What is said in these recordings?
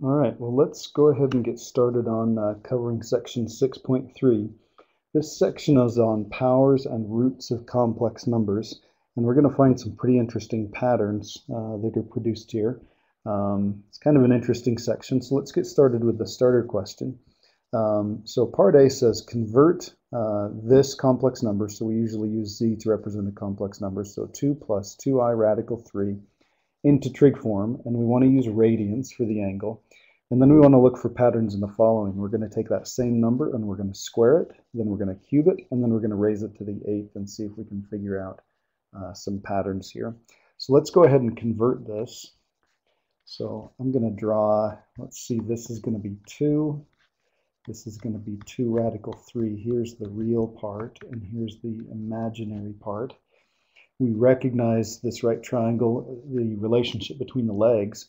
All right, well, let's go ahead and get started on covering section 6.3. This section is on powers and roots of complex numbers, and we're going to find some pretty interesting patterns that are produced here. It's kind of an interesting section, so let's get started with the starter question. So part A says convert this complex number, so we usually use z to represent a complex number, so 2 plus 2i radical 3 into trig form, and we want to use radians for the angle. And then we want to look for patterns in the following. We're going to take that same number and we're going to square it, then we're going to cube it, and then we're going to raise it to the 8th and see if we can figure out some patterns here. So let's go ahead and convert this. So I'm going to draw, let's see, this is going to be 2. This is going to be 2 radical 3. Here's the real part, and here's the imaginary part. We recognize this right triangle, the relationship between the legs.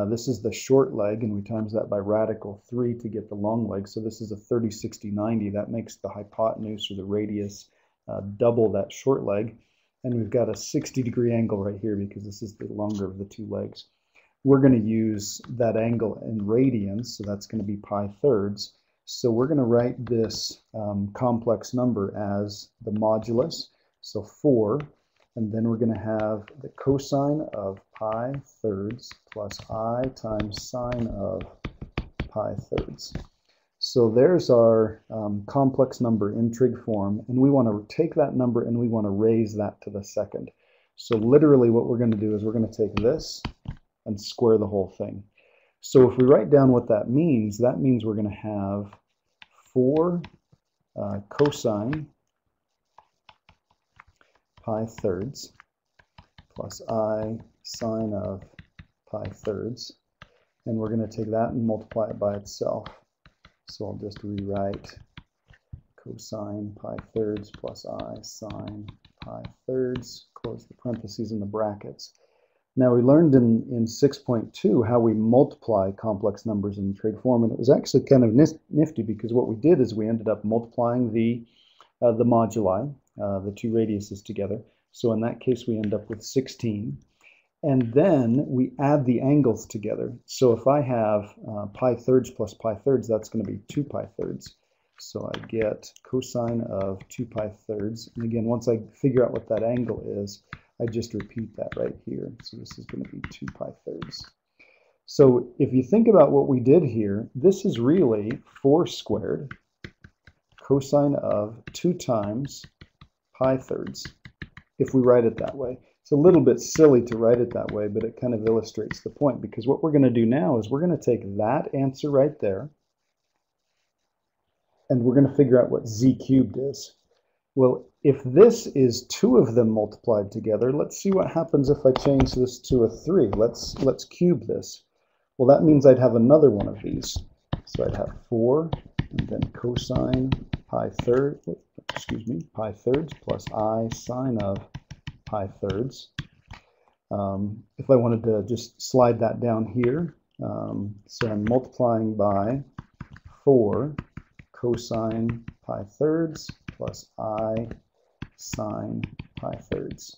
This is the short leg, and we times that by radical 3 to get the long leg. So this is a 30, 60, 90. That makes the hypotenuse or the radius double that short leg. And we've got a 60-degree angle right here because this is the longer of the two legs. We're going to use that angle in radians, so that's going to be pi thirds. So we're going to write this complex number as the modulus, so 4. And then we're going to have the cosine of pi thirds plus I times sine of pi thirds. So there's our complex number in trig form, and we want to take that number and we want to raise that to the second. So literally what we're going to do is we're going to take this and square the whole thing. So if we write down what that means we're going to have 4 cosine pi thirds plus I sine of pi thirds, and we're going to take that and multiply it by itself. So I'll just rewrite cosine pi thirds plus I sine pi thirds, close the parentheses and the brackets. Now we learned in 6.2 how we multiply complex numbers in trig form, and it was actually kind of nifty because what we did is we ended up multiplying the moduli, the two radiuses together. So in that case, we end up with 16. And then we add the angles together. So if I have pi thirds plus pi thirds, that's going to be 2 pi thirds. So I get cosine of 2 pi thirds. And again, once I figure out what that angle is, I just repeat that right here. So this is going to be 2 pi thirds. So if you think about what we did here, this is really 4 squared cosine of 2 times pi thirds, if we write it that way. It's a little bit silly to write it that way, but it kind of illustrates the point, because what we're going to do now is we're going to take that answer right there, and we're going to figure out what z cubed is. Well, if this is 2 of them multiplied together, let's see what happens if I change this to a 3. Let's cube this. Well, that means I'd have another one of these. So I'd have 4, and then cosine pi thirds plus I sine of pi thirds. If I wanted to just slide that down here, so I'm multiplying by 4 cosine pi thirds plus I sine pi thirds.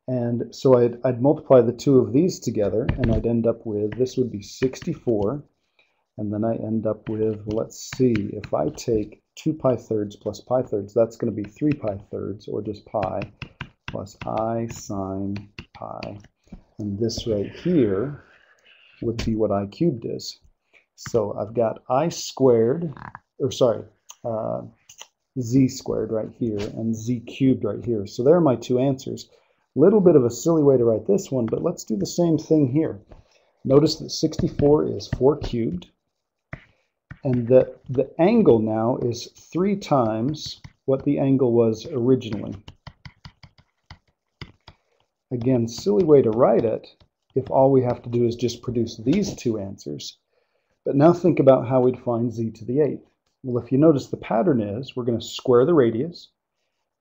And so I'd multiply the two of these together, and I'd end up with, this would be 64. And then I end up with, well, let's see, if I take 2 pi thirds plus pi thirds, that's going to be 3 pi thirds, or just pi, plus I sine pi. And this right here would be what I cubed is. So I've got I squared, or sorry, z squared right here, and z cubed right here. So there are my two answers. Little bit of a silly way to write this one, but let's do the same thing here. Notice that 64 is 4 cubed. And the angle now is 3 times what the angle was originally. Again, silly way to write it if all we have to do is just produce these two answers. But now think about how we'd find z to the 8th. Well, if you notice, the pattern is we're going to square the radius.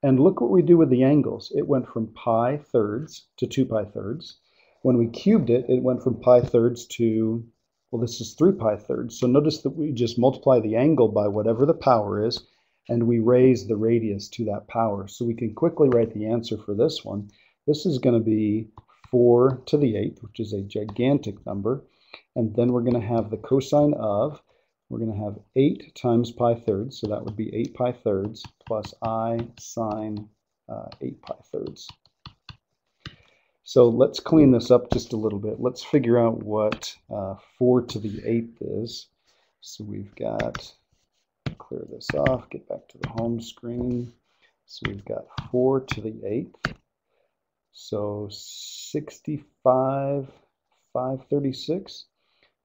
And look what we do with the angles. It went from pi thirds to 2 pi thirds. When we cubed it, it went from pi thirds to, well, this is 3 pi thirds. So notice that we just multiply the angle by whatever the power is, and we raise the radius to that power. So we can quickly write the answer for this one. This is going to be 4 to the 8th, which is a gigantic number. and then we're going to have the cosine of, we're going to have 8 times pi thirds, so that would be 8 pi thirds plus I sine 8 pi thirds. So let's clean this up just a little bit. Let's figure out what 4 to the 8th is. So we've got, clear this off, get back to the home screen. So we've got 4 to the 8th. So 65, 536.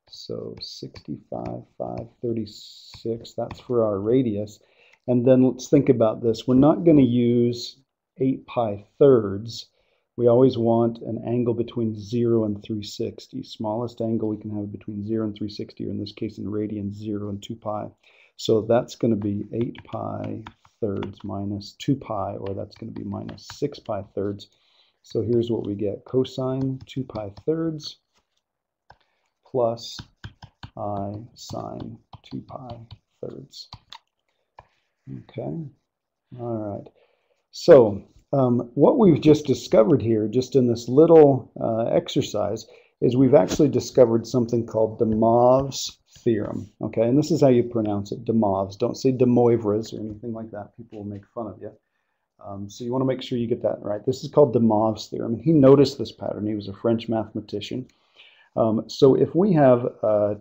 So 65, 536, that's for our radius. And then let's think about this. We're not going to use 8 pi thirds. We always want an angle between 0 and 360. Smallest angle we can have between 0 and 360, or in this case in radians, 0 and 2 pi. So that's going to be 8 pi thirds minus 2 pi, or that's going to be minus 6 pi thirds. So here's what we get. Cosine 2 pi thirds plus I sine 2 pi thirds. Okay, all right. So what we've just discovered here, just in this little exercise, is we've actually discovered something called de Moivre's theorem. Okay, and this is how you pronounce it, de Moivre's. Don't say de Moivre's or anything like that. People will make fun of you. So you want to make sure you get that right. This is called de Moivre's theorem. He noticed this pattern. He was a French mathematician. So if we have a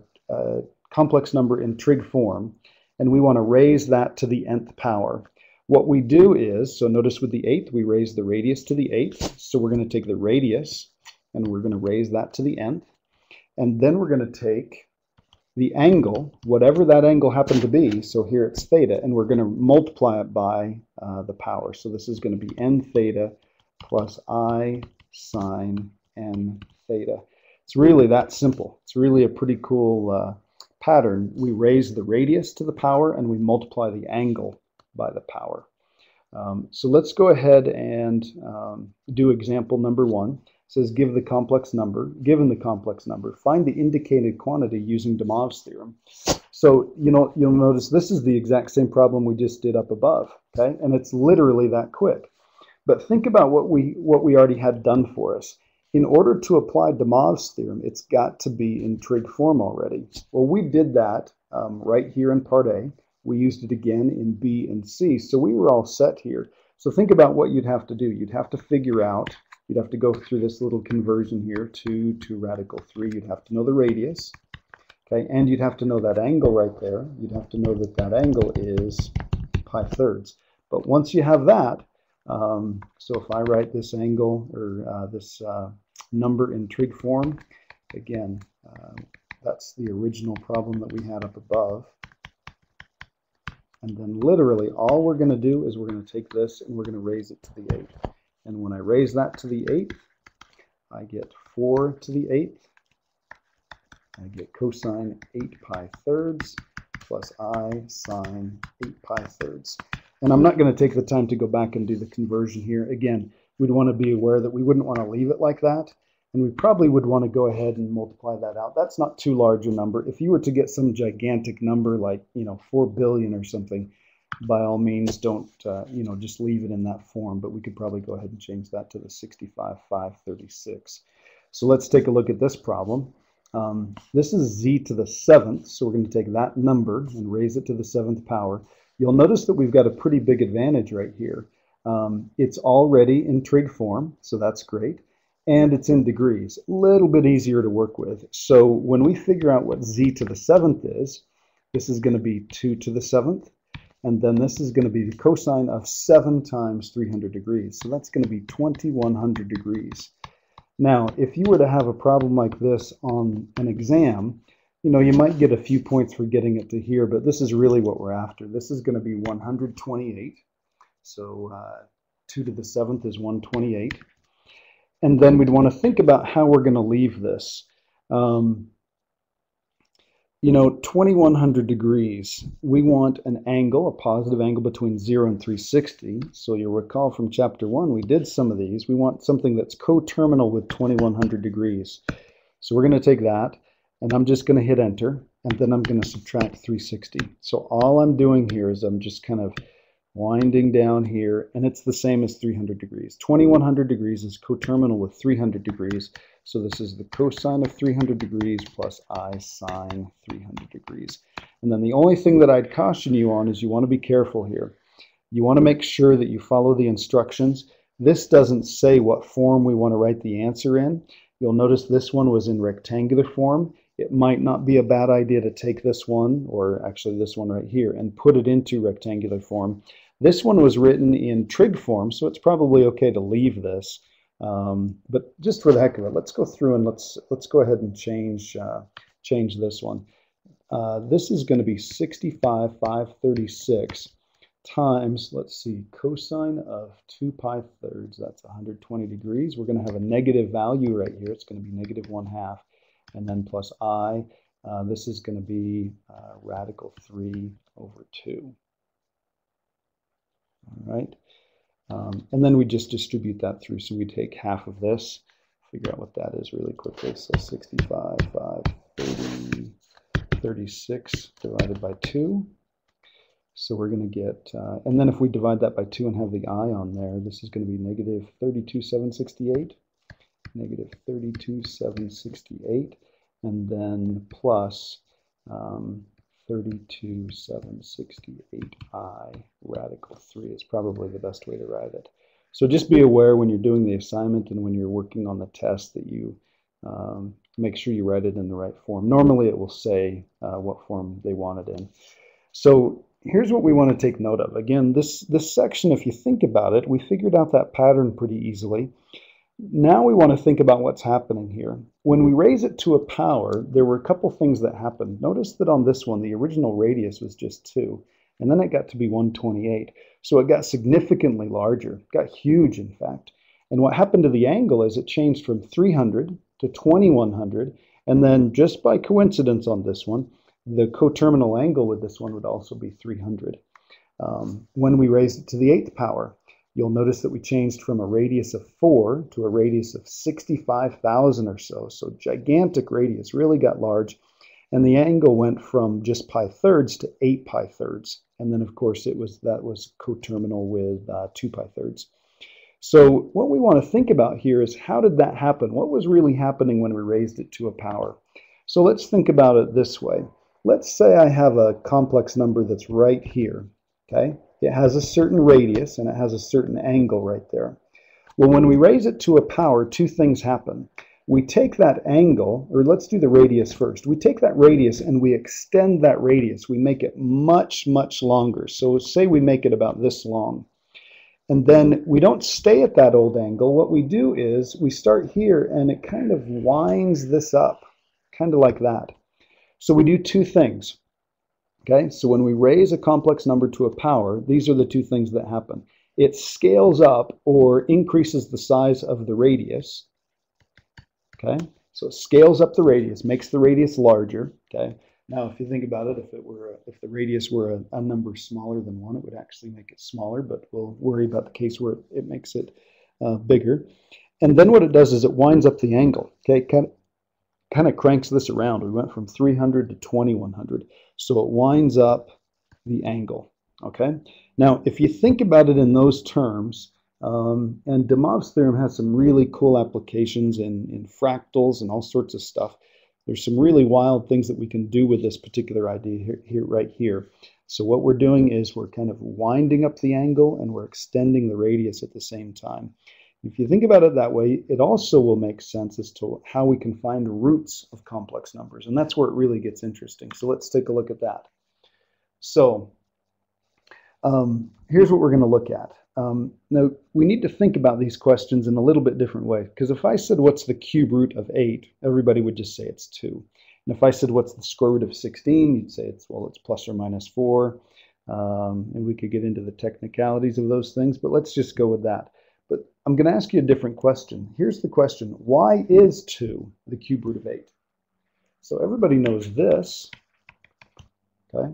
complex number in trig form, and we want to raise that to the nth power, what we do is, so notice with the 8th, we raise the radius to the 8th. So we're going to take the radius, and we're going to raise that to the nth. And then we're going to take the angle, whatever that angle happened to be, so here it's theta, and we're going to multiply it by the power. So this is going to be n theta plus I sine n theta. It's really that simple. It's really a pretty cool pattern. We raise the radius to the power, and we multiply the angle by the power. So let's go ahead and do example number 1. It says given the complex number, find the indicated quantity using de Moivre's theorem. So you'll notice this is the exact same problem we just did up above, okay? And it's literally that quick. But think about what we already had done for us. In order to apply de Moivre's theorem, it's got to be in trig form already. Well, we did that right here in part A. We used it again in B and C, so we were all set here. So think about what you'd have to do. You'd have to figure out, you'd have to go through this little conversion here, 2 to radical 3. You'd have to know the radius, okay, and you'd have to know that angle right there. You'd have to know that that angle is pi thirds. But once you have that, so if I write this angle, or this number in trig form, again, that's the original problem that we had up above. And then literally all we're going to do is we're going to take this and we're going to raise it to the 8th. And when I raise that to the 8th, I get 4 to the 8th. I get cosine 8 pi thirds plus I sine 8 pi thirds. And I'm not going to take the time to go back and do the conversion here. Again, we'd want to be aware that we wouldn't want to leave it like that. And we probably would want to go ahead and multiply that out. That's not too large a number. If you were to get some gigantic number like, 4 billion or something, by all means, don't, just leave it in that form. But we could probably go ahead and change that to the 65, 536. So let's take a look at this problem. This is z to the 7th. So we're going to take that number and raise it to the 7th power. You'll notice that we've got a pretty big advantage right here. It's already in trig form, so that's great. And it's in degrees, a little bit easier to work with. So when we figure out what z to the 7th is, this is going to be 2 to the 7th, and then this is going to be the cosine of 7 times 300 degrees. So that's going to be 2100 degrees. Now, if you were to have a problem like this on an exam, you might get a few points for getting it to here, but this is really what we're after. This is going to be 128. So 2 to the 7th is 128. And then we'd want to think about how we're going to leave this. 2100 degrees, we want an angle, a positive angle between 0 and 360. So you'll recall from chapter 1, we did some of these. We want something that's coterminal with 2100 degrees. So we're going to take that, and I'm just going to hit enter, and then I'm going to subtract 360. So all I'm doing here is I'm just kind of winding down here, and it's the same as 300 degrees. 2100 degrees is coterminal with 300 degrees, So this is the cosine of 300 degrees plus I sine 300 degrees. And then the only thing that I'd caution you on is you want to be careful here. You want to make sure that you follow the instructions. This doesn't say what form we want to write the answer in. You'll notice this one was in rectangular form. It might not be a bad idea to take this one, or actually this one right here, and put it into rectangular form. This one was written in trig form, so it's probably okay to leave this. But just for the heck of it, let's go through and let's go ahead and change this one. This is going to be 65,536 times, let's see, cosine of 2 pi thirds. That's 120 degrees. We're going to have a negative value right here. It's going to be negative 1/2, and then plus I. This is going to be radical 3 over 2. All right. And then we just distribute that through. So we take half of this, figure out what that is really quickly. So 65,536 divided by 2. So we're going to get, and then if we divide that by 2 and have the I on there, this is going to be negative 32,768. Negative 32,768. And then plus 32,768I radical 3 is probably the best way to write it. So just be aware when you're doing the assignment and when you're working on the test that you make sure you write it in the right form. Normally it will say what form they want it in. So here's what we want to take note of. Again, this section, if you think about it, we figured out that pattern pretty easily. Now we want to think about what's happening here. When we raise it to a power, there were a couple things that happened. Notice that on this one, the original radius was just 2, and then it got to be 128. So it got significantly larger, got huge, in fact. And what happened to the angle is it changed from 300 to 2100, and then just by coincidence on this one, the coterminal angle with this one would also be 300. When we raised it to the 8th power, you'll notice that we changed from a radius of 4 to a radius of 65,000 or so. So gigantic radius, really got large. And the angle went from just pi thirds to 8 pi thirds. And then, of course, that was coterminal with 2 pi thirds. So what we want to think about here is how did that happen? What was really happening when we raised it to a power? So let's think about it this way. Let's say I have a complex number that's right here, okay? It has a certain radius and it has a certain angle right there. Well, when we raise it to a power, two things happen. We take that angle, or let's do the radius first. We take that radius and we extend that radius. We make it much, much longer. So say we make it about this long. And then we don't stay at that old angle. What we do is we start here and it kind of winds this up, kind of like that. So we do two things. Okay, so when we raise a complex number to a power, these are the two things that happen. It scales up or increases the size of the radius. Okay, so it scales up the radius, makes the radius larger. Okay, now if you think about it, if the radius were a number smaller than 1, it would actually make it smaller, but we'll worry about the case where it makes it bigger. And then what it does is it winds up the angle. Okay, kind of cranks this around. We went from 300 to 2100. So it winds up the angle. Okay. Now, if you think about it in those terms, and de Moivre's theorem has some really cool applications in fractals and all sorts of stuff. There's some really wild things that we can do with this particular idea right here. So what we're doing is we're kind of winding up the angle and we're extending the radius at the same time. If you think about it that way, it also will make sense as to how we can find roots of complex numbers. And that's where it really gets interesting. So let's take a look at that. So here's what we're going to look at. Now, we need to think about these questions in a little bit different way. Because if I said, what's the cube root of 8? Everybody would just say it's 2. And if I said, what's the square root of 16? You'd say, it's plus or minus 4. And we could get into the technicalities of those things. But let's just go with that. But I'm going to ask you a different question. Here's the question. Why is 2 the cube root of 8? So everybody knows this. Okay.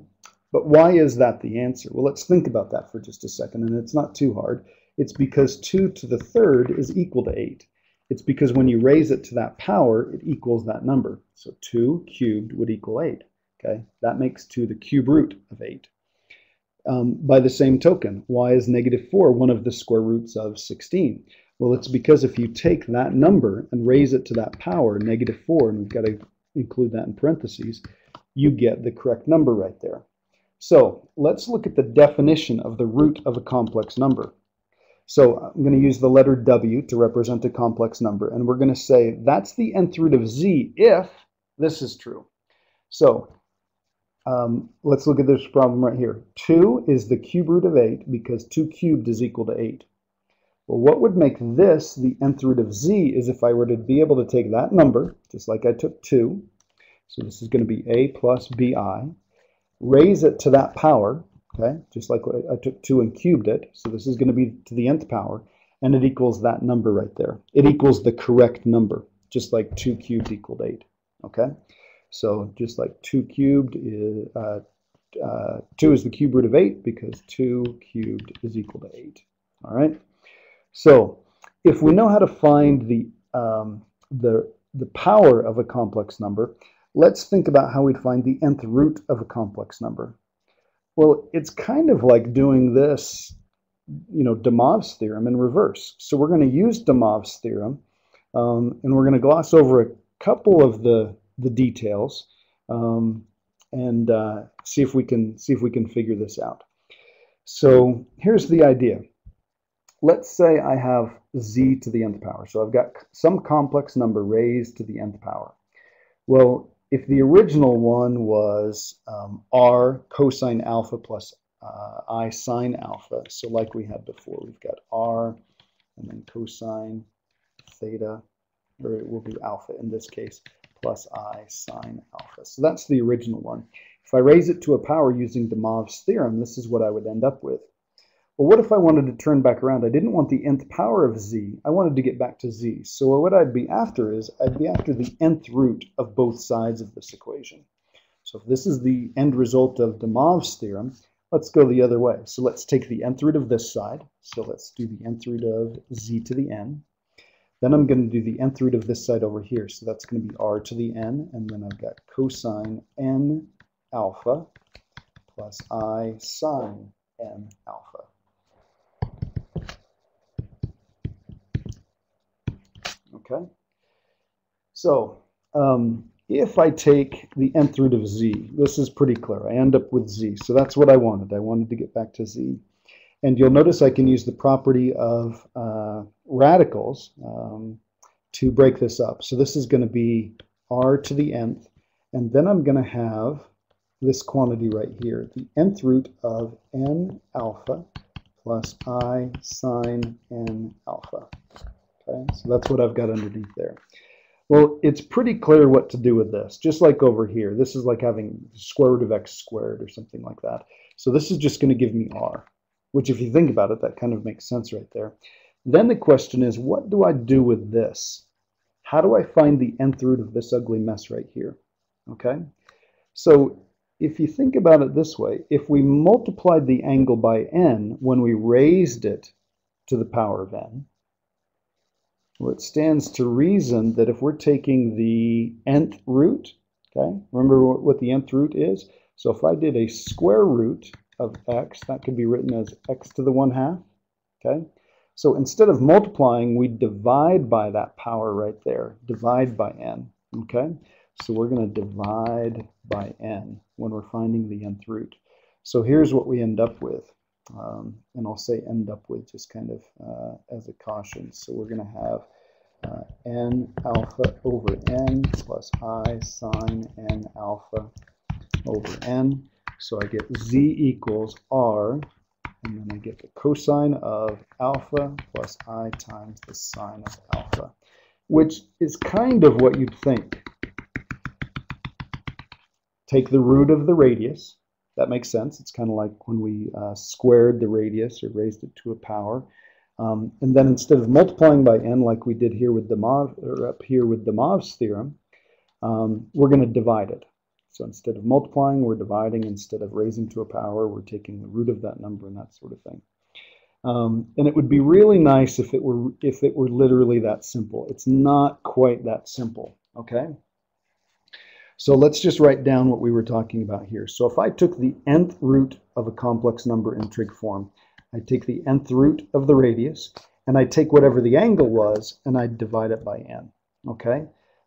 But why is that the answer? Well, let's think about that for just a second, and it's not too hard. It's because 2 to the third is equal to 8. It's because when you raise it to that power, it equals that number. So 2 cubed would equal 8. Okay, that makes 2 the cube root of 8. By the same token, why is negative 4 one of the square roots of 16? Well, it's because if you take that number and raise it to that power, -4, and we've got to include that in parentheses, you get the correct number right there. So let's look at the definition of the root of a complex number. So I'm going to use the letter W to represent a complex number, and we're going to say that's the nth root of z if this is true. So let's look at this problem right here. 2 is the cube root of 8 because 2 cubed is equal to 8. Well, what would make this the nth root of z is if I were to be able to take that number, just like I took 2, so this is going to be a plus bi, raise it to that power, okay, just like I took 2 and cubed it, so this is going to be to the nth power, and it equals that number right there. It equals the correct number, just like 2 cubed equaled 8, okay? So just like 2 cubed is, 2 is the cube root of 8 because 2 cubed is equal to 8, all right? So if we know how to find the power of a complex number, let's think about how we'd find the nth root of a complex number. Well, it's kind of like doing this, you know, de Moivre's theorem in reverse. So we're going to use de Moivre's theorem, and we're going to gloss over a couple of the details and see if we can figure this out. So here's the idea. Let's say I have z to the nth power. So I've got some complex number raised to the nth power. Well, if the original one was r cosine alpha plus I sine alpha, so like we had before, we've got r and then cosine theta, or it will be alpha in this case, plus I sine alpha. So that's the original one. If I raise it to a power using de Moivre's theorem, this is what I would end up with. Well, what if I wanted to turn back around? I didn't want the nth power of z. I wanted to get back to z. So what I'd be after is I'd be after the nth root of both sides of this equation. So if this is the end result of de Moivre's theorem, let's go the other way. So let's take the nth root of this side. So let's do the nth root of z to the n. Then I'm going to do the nth root of this side over here. So that's going to be r to the n. And then I've got cosine n alpha plus I sine n alpha. Okay, so if I take the nth root of z, this is pretty clear. I end up with z, so that's what I wanted. I wanted to get back to z. And you'll notice I can use the property of radicals to break this up. So this is going to be r to the nth, and then I'm going to have this quantity right here, the nth root of n alpha plus I sine n alpha. Okay, so that's what I've got underneath there. Well, it's pretty clear what to do with this. Just like over here, this is like having the square root of x squared or something like that. So this is just going to give me r, which if you think about it, that kind of makes sense right there. Then the question is, what do I do with this? How do I find the nth root of this ugly mess right here? Okay, so if you think about it this way, if we multiplied the angle by n when we raised it to the power of n, well, it stands to reason that if we're taking the nth root, okay, remember what the nth root is? So if I did a square root of x, that could be written as x to the 1/2, okay? So instead of multiplying, we divide by that power right there, divide by n, okay? So we're going to divide by n when we're finding the nth root. So here's what we end up with. And I'll say end up with just kind of as a caution. So we're going to have n alpha over n plus I sine n alpha over n. So I get z equals r, and then I get the cosine of alpha plus I times the sine of alpha, which is kind of what you'd think. Take the root of the radius. That makes sense. It's kind of like when we squared the radius or raised it to a power. And then instead of multiplying by n like we did here with de Moivre, or up here with de Moivre's theorem, we're going to divide it. So instead of multiplying, we're dividing. Instead of raising to a power, we're taking the root of that number and that sort of thing. And it would be really nice if it were literally that simple. It's not quite that simple. Okay. So let's just write down what we were talking about here. So if I took the nth root of a complex number in trig form, I take the nth root of the radius, and I take whatever the angle was and I divide it by n. Okay,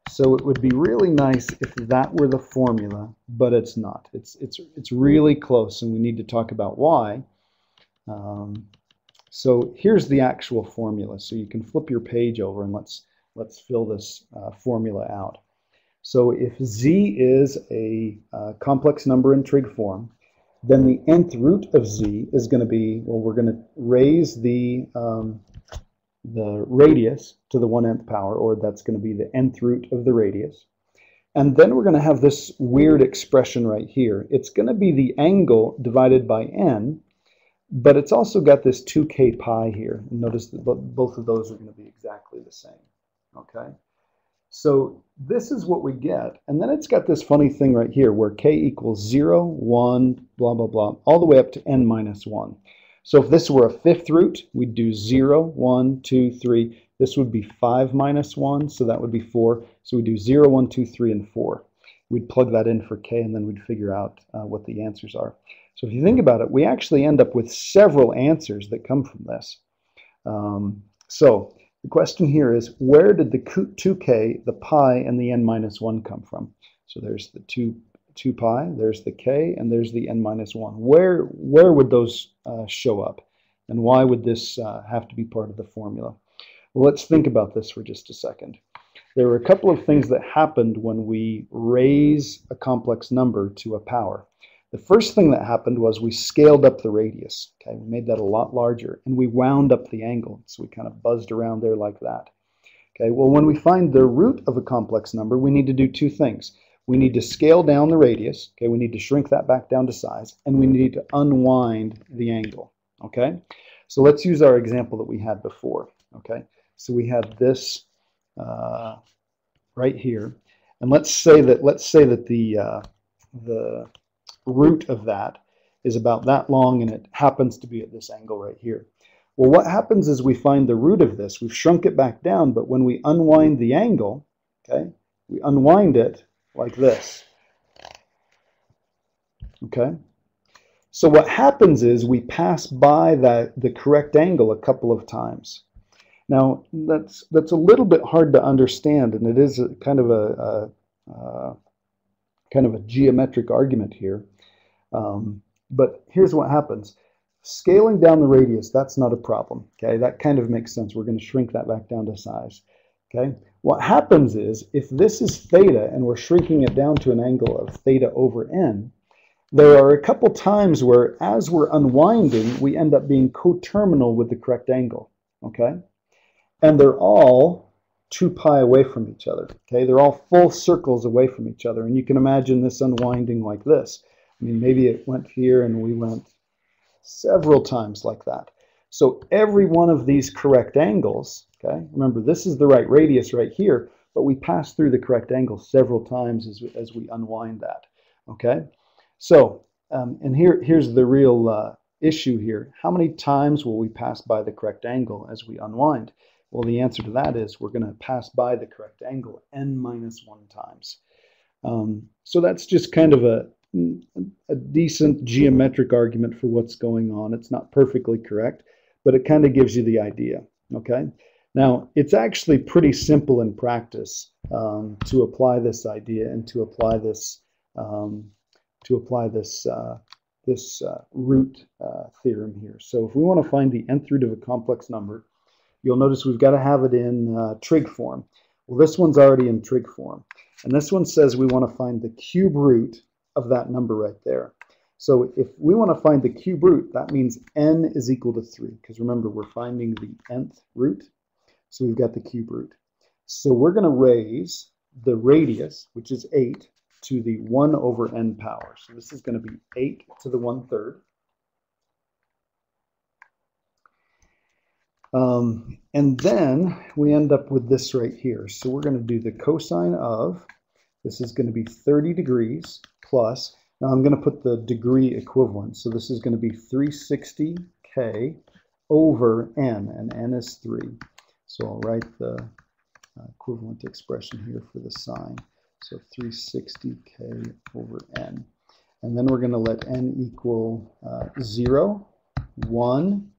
so it would be really nice if that were the formula, but it's not. It's really close, and we need to talk about why. So here's the actual formula. So you can flip your page over and let's fill this formula out. So if z is a complex number in trig form, then the nth root of z is going to be, well, we're going to raise the radius to the 1/nth power, or that's going to be the nth root of the radius. And then we're going to have this weird expression right here. It's going to be the angle divided by n, but it's also got this 2k pi here. And notice that both of those are going to be exactly the same. Okay? So this is what we get. And then it's got this funny thing right here where k equals 0, 1, blah, blah, blah, all the way up to n minus 1. So if this were a fifth root, we'd do 0, 1, 2, 3. This would be 5 minus 1, so that would be 4. So we do 0, 1, 2, 3, and 4. We'd plug that in for k, and then we'd figure out what the answers are. So if you think about it, we actually end up with several answers that come from this. So the question here is, where did the 2k, the pi, and the n minus 1 come from? So there's the 2 pi, there's the k, and there's the n minus 1. Where would those show up? And why would this have to be part of the formula? Well, let's think about this for just a second. There are a couple of things that happened when we raise a complex number to a power. The first thing that happened was we scaled up the radius. Okay, we made that a lot larger, and we wound up the angle. So we kind of buzzed around there like that. Okay, well, when we find the root of a complex number, we need to do two things. We need to scale down the radius. Okay, we need to shrink that back down to size, and we need to unwind the angle. Okay, so let's use our example that we had before. Okay, so we had this right here, and let's say that the root of that is about that long, and it happens to be at this angle right here. Well, what happens is we find the root of this. We've shrunk it back down, but when we unwind the angle, okay, we unwind it like this. Okay, so what happens is we pass by the correct angle a couple of times. Now that's a little bit hard to understand, and it is kind of a geometric argument here. But here's what happens. Scaling down the radius, that's not a problem. Okay, that kind of makes sense. We're going to shrink that back down to size. Okay, what happens is if this is theta and we're shrinking it down to an angle of theta over n, there are a couple times where as we're unwinding, we end up being coterminal with the correct angle. Okay, and they're all 2 pi away from each other. Okay, they're all full circles away from each other, and you can imagine this unwinding like this. I mean, maybe it went here and we went several times like that. So every one of these correct angles, okay, remember this is the right radius right here, but we pass through the correct angle several times as we unwind that. Okay, so and here's the real issue here. How many times will we pass by the correct angle as we unwind? Well, the answer to that is we're going to pass by the correct angle n minus 1 times. So that's just kind of a decent geometric argument for what's going on. It's not perfectly correct, but it kind of gives you the idea. Okay, now it's actually pretty simple in practice to apply this idea and to apply this root theorem here. So if we want to find the nth root of a complex number, you'll notice we've got to have it in trig form. Well, this one's already in trig form, and this one says we want to find the cube root of that number right there. So if we want to find the cube root, that means n is equal to 3, because remember, we're finding the nth root, so we've got the cube root. So we're going to raise the radius, which is 8, to the 1 over n power. So this is going to be 8 to the 1/3. And then we end up with this right here. So we're going to do the cosine of, this is going to be 30 degrees plus, now I'm going to put the degree equivalent. So this is going to be 360k over n, and n is 3. So I'll write the equivalent expression here for the sine. So 360k over n. And then we're going to let n equal 0, 1,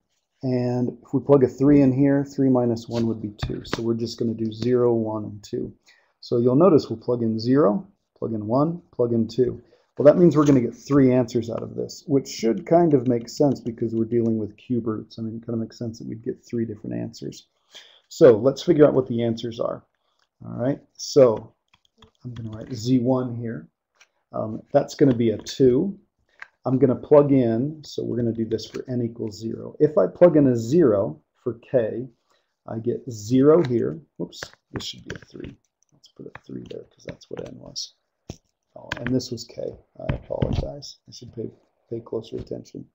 And if we plug a 3 in here, 3 minus 1 would be 2. So we're just going to do 0, 1, and 2. So you'll notice we'll plug in 0, plug in 1, plug in 2. Well, that means we're going to get 3 answers out of this, which should kind of make sense because we're dealing with cube roots. I mean, it kind of makes sense that we'd get 3 different answers. So let's figure out what the answers are. All right, so I'm going to write Z1 here. That's going to be a 2. I'm going to plug in, so we're going to do this for n equals 0. If I plug in a 0 for k, I get 0 here. Whoops, this should be a 3. Let's put a 3 there because that's what n was. Oh, and this was k. I apologize. I should pay closer attention.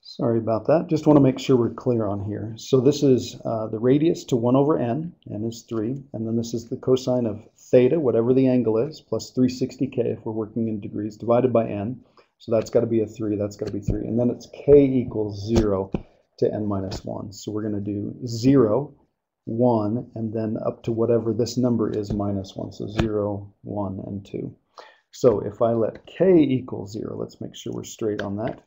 Sorry about that. Just want to make sure we're clear on here. So this is the radius to 1 over n is 3, and then this is the cosine of theta, whatever the angle is, plus 360k if we're working in degrees, divided by n. So that's got to be a 3, that's got to be 3. And then it's k equals 0 to n minus 1. So we're going to do 0, 1, and then up to whatever this number is minus 1. So 0, 1, and 2. So if I let k equal 0, let's make sure we're straight on that.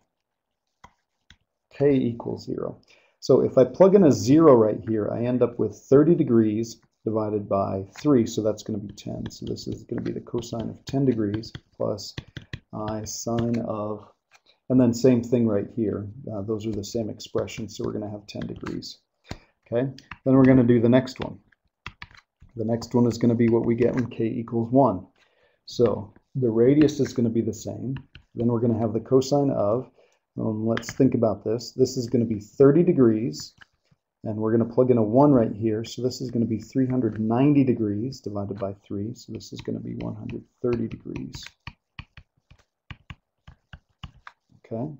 K equals 0. So if I plug in a 0 right here, I end up with 30 degrees divided by 3, so that's going to be 10. So this is going to be the cosine of 10 degrees plus I sine of, and then same thing right here. Those are the same expressions, so we're going to have 10 degrees. Okay, then we're going to do the next one. The next one is going to be what we get when k equals 1. So the radius is going to be the same. Then we're going to have the cosine of, let's think about this. This is going to be 30 degrees, and we're going to plug in a 1 right here. So this is going to be 390 degrees divided by 3. So this is going to be 130 degrees. Okay.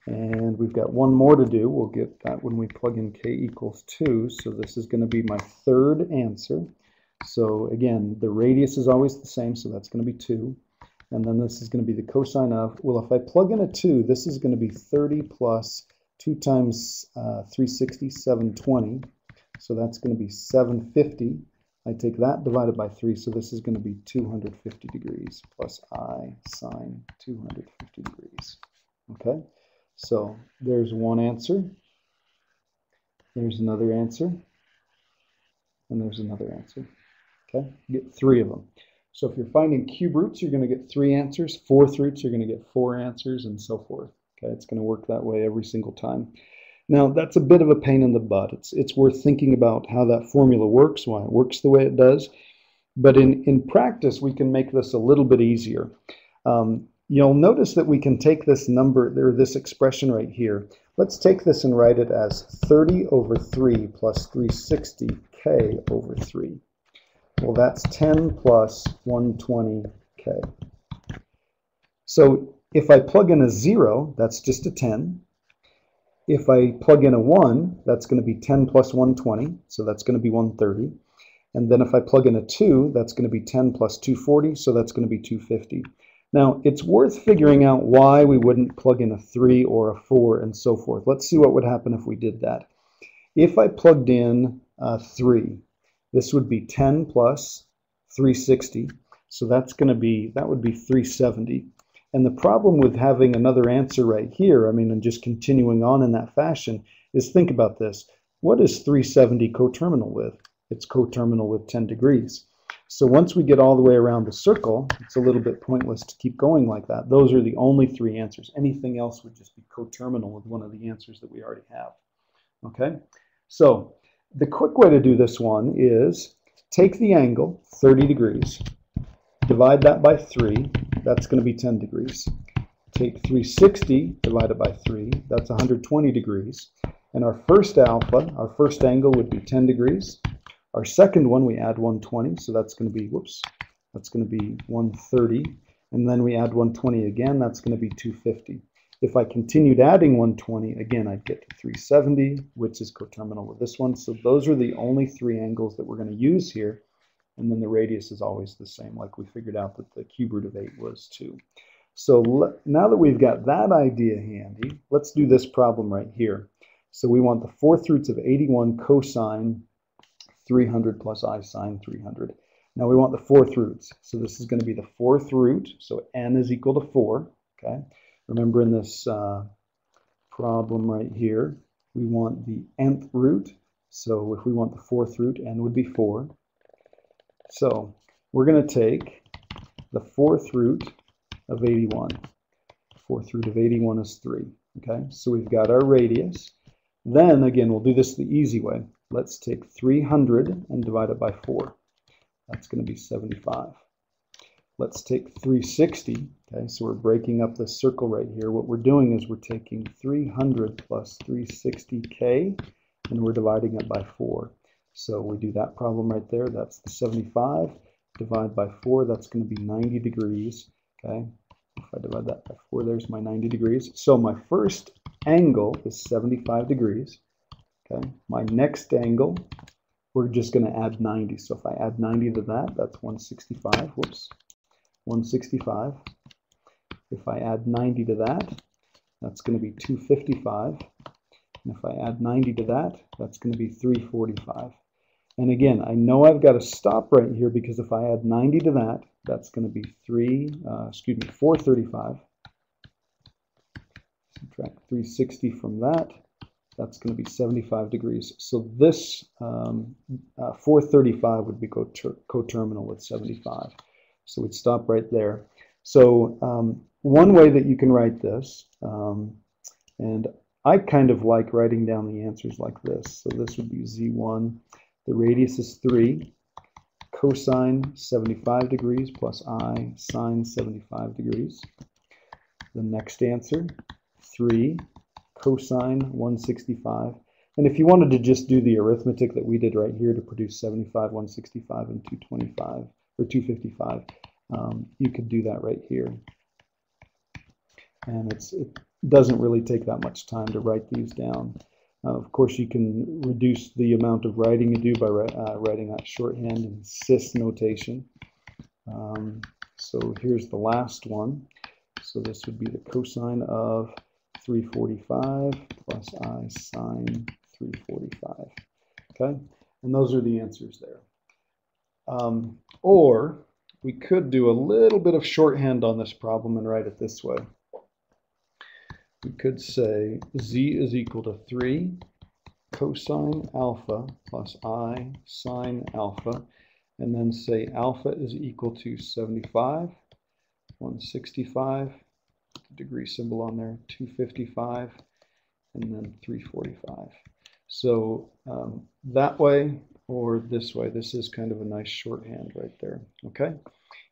And we've got one more to do. We'll get that when we plug in k equals 2. So this is going to be my third answer. So again, the radius is always the same, so that's going to be 2. And then this is going to be the cosine of, well, if I plug in a 2, this is going to be 30 plus 2 times 360, 720. So that's going to be 750. I take that divided by 3, so this is going to be 250 degrees plus I sine 250 degrees. Okay, so there's one answer. There's another answer. And there's another answer. Okay, you get 3 of them. So if you're finding cube roots, you're going to get 3 answers. Fourth roots, you're going to get 4 answers, and so forth. Okay, it's going to work that way every single time. Now, that's a bit of a pain in the butt. It's worth thinking about how that formula works, why it works the way it does. But in practice, we can make this a little bit easier. You'll notice that we can take this number, or this expression right here. Let's take this and write it as 30 over 3 plus 360k over 3. Well, that's 10 plus 120k. So if I plug in a 0, that's just a 10. If I plug in a 1, that's going to be 10 plus 120, so that's going to be 130. And then if I plug in a 2, that's going to be 10 plus 240, so that's going to be 250. Now, it's worth figuring out why we wouldn't plug in a 3 or a 4 and so forth. Let's see what would happen if we did that. If I plugged in 3, this would be 10 plus 360, so that's going to be, that would be 370. And the problem with having another answer right here, I mean, and just continuing on in that fashion, is think about this. What is 370 coterminal with? It's coterminal with 10 degrees. So once we get all the way around the circle, it's a little bit pointless to keep going like that. Those are the only 3 answers. Anything else would just be coterminal with one of the answers that we already have. Okay? So the quick way to do this one is take the angle, 30 degrees, divide that by 3, that's going to be 10 degrees. Take 360 divided by 3, that's 120 degrees. And our first alpha, our first angle would be 10 degrees. Our second one, we add 120, so that's going to be, whoops, that's going to be 130. And then we add 120 again, that's going to be 250. If I continued adding 120, again, I'd get to 370, which is coterminal with this one. So those are the only 3 angles that we're going to use here. And then the radius is always the same, like we figured out that the cube root of 8 was 2. So now that we've got that idea handy, let's do this problem right here. So we want the 4th roots of 81 cosine 300 plus I sine 300. Now we want the fourth roots. So this is going to be the fourth root. So n is equal to 4. Okay. Remember in this problem right here, we want the nth root. So if we want the fourth root, n would be 4. So we're going to take the fourth root of 81. Fourth root of 81 is 3. Okay, so we've got our radius. Then again, we'll do this the easy way. Let's take 300 and divide it by 4. That's going to be 75. Let's take 360. Okay, so we're breaking up this circle right here. What we're doing is we're taking 300 plus 360k and we're dividing it by 4. So we do that problem right there. That's the 75. Divide by 4, that's going to be 90 degrees. Okay, if I divide that by 4, there's my 90 degrees. So my first angle is 75 degrees. Okay, my next angle, we're just going to add 90. So if I add 90 to that, that's 165. Whoops, 165. If I add 90 to that, that's going to be 255. And if I add 90 to that, that's going to be 345. And again, I know I've got to stop right here because if I add 90 to that, that's going to be 435. Subtract 360 from that, that's going to be 75 degrees. So this 435 would be coterminal with 75. So we'd stop right there. So one way that you can write this, and I kind of like writing down the answers like this. So this would be Z1. The radius is 3, cosine 75 degrees plus I sine 75 degrees. The next answer, 3, cosine 165. And if you wanted to just do the arithmetic that we did right here to produce 75, 165, and 225, or 255, you could do that right here. And it doesn't really take that much time to write these down. Of course, you can reduce the amount of writing you do by writing that shorthand in cis notation. So here's the last one. So this would be the cosine of 345 plus I sine 345. Okay, and those are the answers there. Or we could do a little bit of shorthand on this problem and write it this way. We could say z is equal to 3 cosine alpha plus I sine alpha, and then say alpha is equal to 75, 165, degree symbol on there, 255, and then 345. So that way or this way, this is kind of a nice shorthand right there. Okay,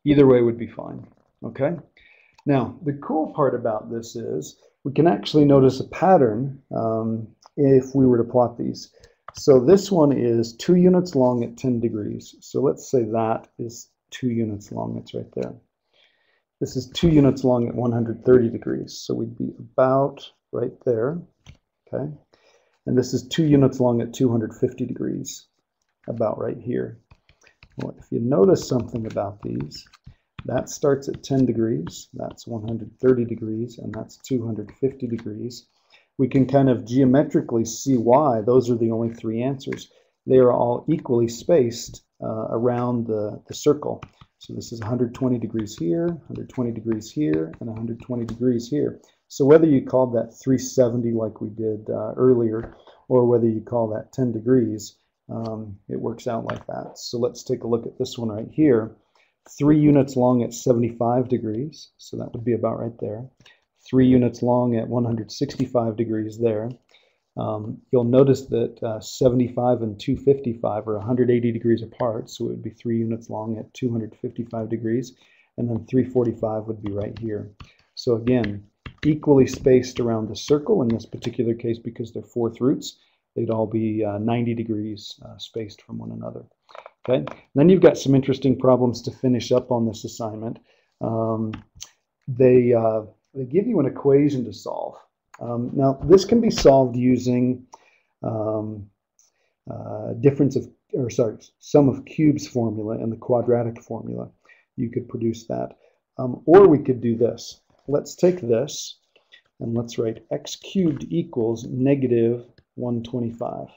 either way would be fine. Okay, now the cool part about this is we can actually notice a pattern if we were to plot these. So this one is 2 units long at 10 degrees. So let's say that is 2 units long. It's right there. This is 2 units long at 130 degrees. So we'd be about right there. Okay. And this is 2 units long at 250 degrees, about right here. Well, if you notice something about these, that starts at 10 degrees, that's 130 degrees, and that's 250 degrees. We can kind of geometrically see why those are the only 3 answers. They are all equally spaced around the circle. So this is 120 degrees here, 120 degrees here, and 120 degrees here. So whether you called that 370 like we did earlier, or whether you call that 10 degrees, it works out like that. So let's take a look at this one right here. 3 units long at 75 degrees, so that would be about right there. 3 units long at 165 degrees there. You'll notice that 75 and 255 are 180 degrees apart, so it would be 3 units long at 255 degrees, and then 345 would be right here. So again, equally spaced around the circle in this particular case because they're 4th roots. They'd all be 90 degrees spaced from one another. Okay, then you've got some interesting problems to finish up on this assignment. They give you an equation to solve. Now this can be solved using sum of cubes formula and the quadratic formula. You could produce that, or we could do this. Let's take this and let's write x cubed equals negative 125.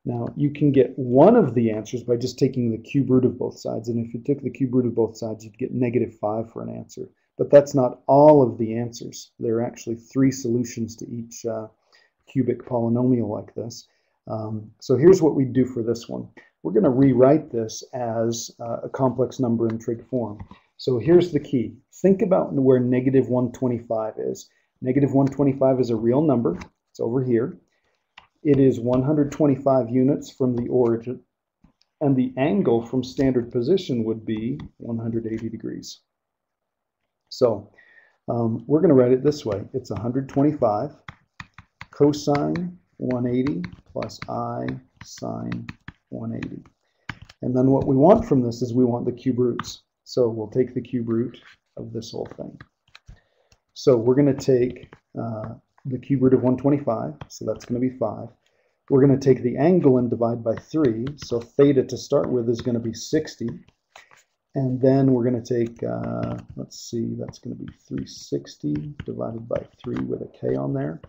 Now, you can get one of the answers by just taking the cube root of both sides. And if you took the cube root of both sides, you'd get -5 for an answer. But that's not all of the answers. There are actually 3 solutions to each cubic polynomial like this. So here's what we do for this one. We're going to rewrite this as a complex number in trig form. So here's the key. Think about where -125 is. -125 is a real number. It's over here. It is 125 units from the origin, and the angle from standard position would be 180 degrees. So we're going to write it this way. It's 125 cosine 180 plus I sine 180. And then what we want from this is we want the cube roots. So we'll take the cube root of this whole thing. So we're going to take the cube root of 125, so that's going to be 5. We're going to take the angle and divide by 3, so theta to start with is going to be 60. And then we're going to take, let's see, that's going to be 360 divided by 3 with a k on there.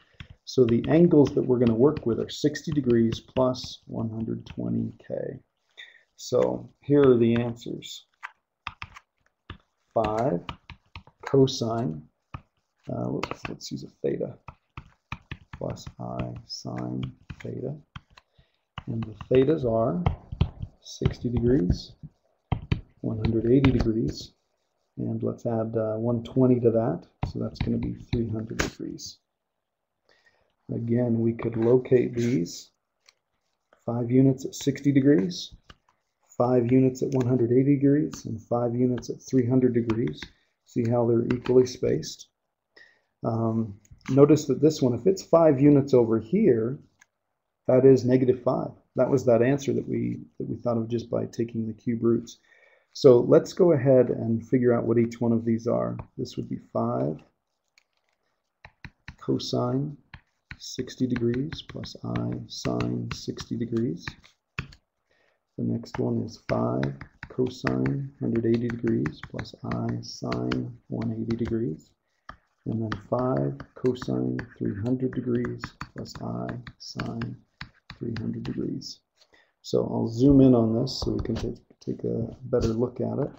So the angles that we're going to work with are 60 degrees plus 120k. So here are the answers. 5 cosine, let's use a theta, plus I sine theta. And the thetas are 60 degrees, 180 degrees, and let's add 120 to that, so that's going to be 300 degrees. Again, we could locate these. 5 units at 60 degrees, 5 units at 180 degrees, and 5 units at 300 degrees. See how they're equally spaced. Notice that this one, if it's 5 units over here, that is -5. That was that answer that we thought of just by taking the cube roots. So let's go ahead and figure out what each one of these are. This would be 5 cosine 60 degrees plus I sine 60 degrees. The next one is 5 cosine 180 degrees plus I sine 180 degrees. And then 5 cosine 300 degrees plus I sine 300 degrees. So I'll zoom in on this so we can take a better look at it.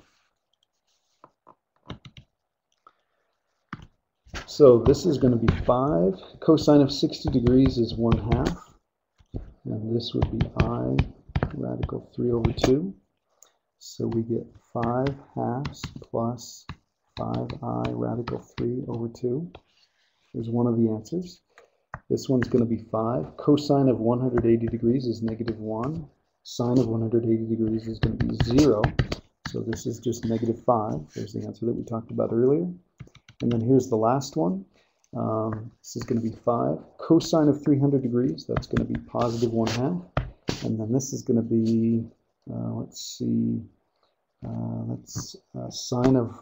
So this is going to be 5 cosine of 60 degrees is 1/2. And this would be I radical 3 over 2. So we get 5/2 plus 5I radical 3 over 2. There's one of the answers. This one's going to be 5. Cosine of 180 degrees is -1. Sine of 180 degrees is going to be 0. So this is just -5. There's the answer that we talked about earlier. And then here's the last one. This is going to be 5. Cosine of 300 degrees, that's going to be +1/2. And then this is going to be, let's see, sine of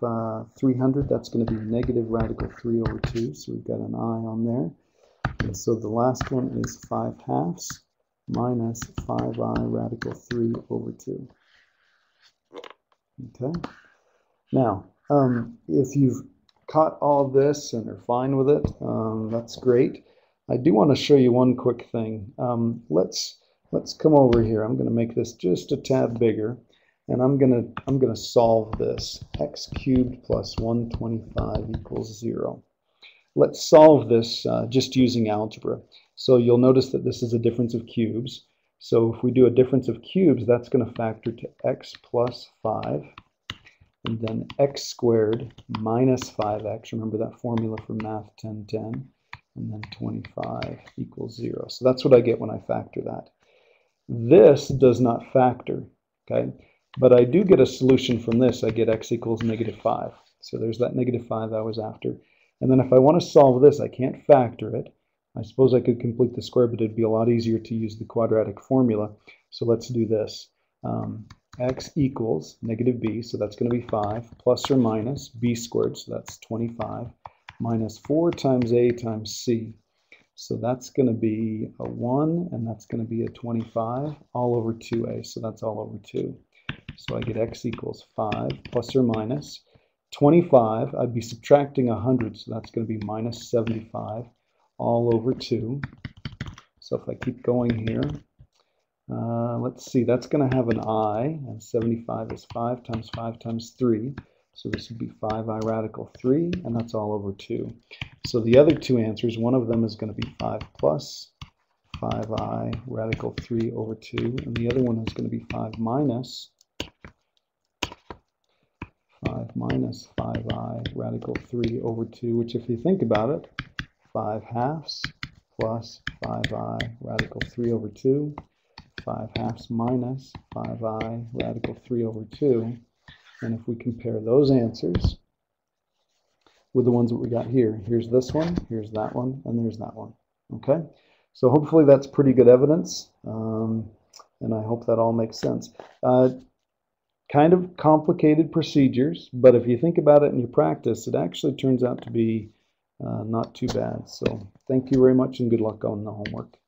300, that's going to be negative radical 3 over 2. So we've got an I on there. And so the last one is 5/2 minus 5I radical 3 over 2. Okay. Now, if you've caught all of this and are fine with it, that's great. I do want to show you one quick thing. Let's come over here. I'm going to make this just a tad bigger, and I'm going to solve this. X cubed plus 125 equals 0. Let's solve this just using algebra. So you'll notice that this is a difference of cubes. So if we do a difference of cubes, that's going to factor to x plus 5. And then x squared minus 5x. Remember that formula from Math 1010. And then 25 equals 0. So that's what I get when I factor that. This does not factor, okay? But I do get a solution from this. I get x equals -5. So there's that -5 I was after. And then if I want to solve this, I can't factor it. I suppose I could complete the square, but it'd be a lot easier to use the quadratic formula. So let's do this. X equals -b, so that's going to be 5, plus or minus b squared, so that's 25, minus 4 times a times c. So that's going to be a 1, and that's going to be a 25, all over 2a, so that's all over 2. So I get x equals 5, plus or minus 25, I'd be subtracting 100, so that's going to be minus 75, all over 2. So if I keep going here, Let's see, that's going to have an I, and 75 is 5 times 5 times 3. So this would be 5i radical 3, and that's all over 2. So the other two answers, one of them is going to be 5 plus 5i radical 3 over 2, and the other one is going to be 5 minus 5i radical 3 over 2, which if you think about it, 5 halves plus 5i radical 3 over 2, 5 halves minus 5i radical 3 over 2. And if we compare those answers with the ones that we got here, here's this one, here's that one, and there's that one. Okay, so hopefully that's pretty good evidence, and I hope that all makes sense. Kind of complicated procedures, but if you think about it and you practice, it actually turns out to be not too bad. So thank you very much and good luck on the homework.